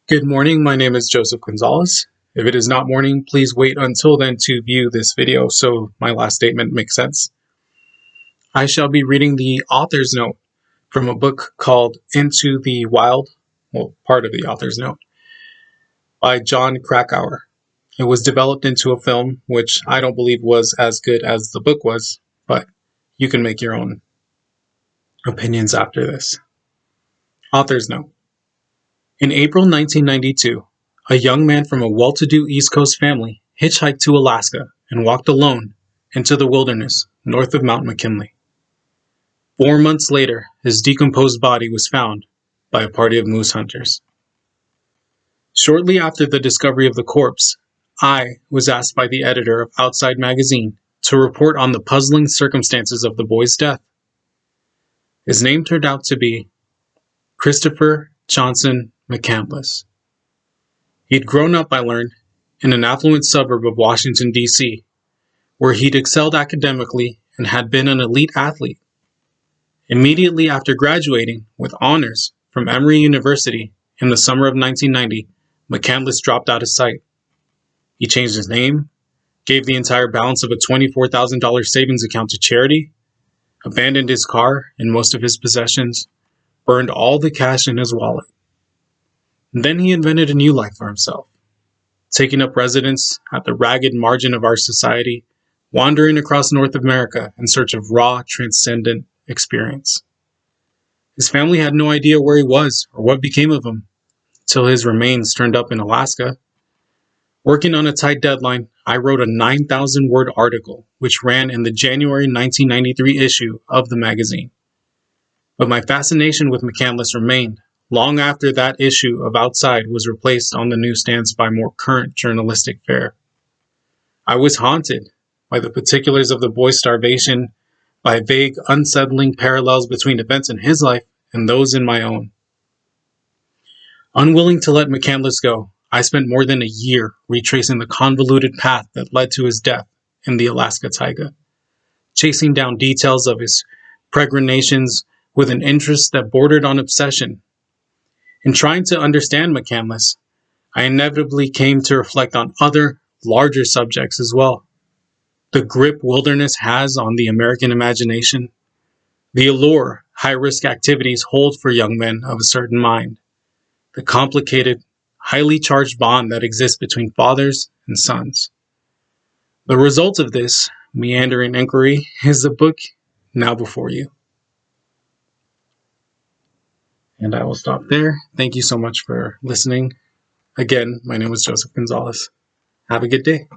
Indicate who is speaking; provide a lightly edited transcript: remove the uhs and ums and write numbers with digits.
Speaker 1: Good morning, my name is Joseph Gonzalez. If it is not morning, please wait until then to view this video so my last statement makes sense. I shall be reading the author's note from a book called Into the Wild, part of the author's note, by Jon Krakauer. It was developed into a film, which I don't believe was as good as the book was, but you can make your own opinions after this. Author's note. In April 1992, a young man from a well-to-do East Coast family hitchhiked to Alaska and walked alone into the wilderness north of Mount McKinley. 4 months later, his decomposed body was found by a party of moose hunters. Shortly after the discovery of the corpse, I was asked by the editor of Outside Magazine to report on the puzzling circumstances of the boy's death. His name turned out to be Christopher Johnson McCandless. He'd grown up, I learned, in an affluent suburb of Washington, D.C., where he'd excelled academically and had been an elite athlete. Immediately after graduating with honors from Emory University in the summer of 1990, McCandless dropped out of sight. He changed his name, gave the entire balance of a $24,000 savings account to charity, abandoned his car and most of his possessions, burned all the cash in his wallet. Then he invented a new life for himself, taking up residence at the ragged margin of our society, wandering across North America in search of raw, transcendent experience. His family had no idea where he was or what became of him, till his remains turned up in Alaska. Working on a tight deadline, I wrote a 9,000-word article, which ran in the January 1993 issue of the magazine. But my fascination with McCandless remained long after that issue of Outside was replaced on the newsstands by more current journalistic fare. I was haunted by the particulars of the boy's starvation, by vague, unsettling parallels between events in his life and those in my own. Unwilling to let McCandless go, I spent more than a year retracing the convoluted path that led to his death in the Alaska taiga, chasing down details of his peregrinations with an interest that bordered on obsession. In trying to understand McCandless, I inevitably came to reflect on other, larger subjects as well. The grip wilderness has on the American imagination, the allure high-risk activities hold for young men of a certain mind, the complicated, highly charged bond that exists between fathers and sons. The result of this meandering inquiry is the book now before you. And I will stop there. Thank you so much for listening. Again, my name is Joseph Gonzalez. Have a good day.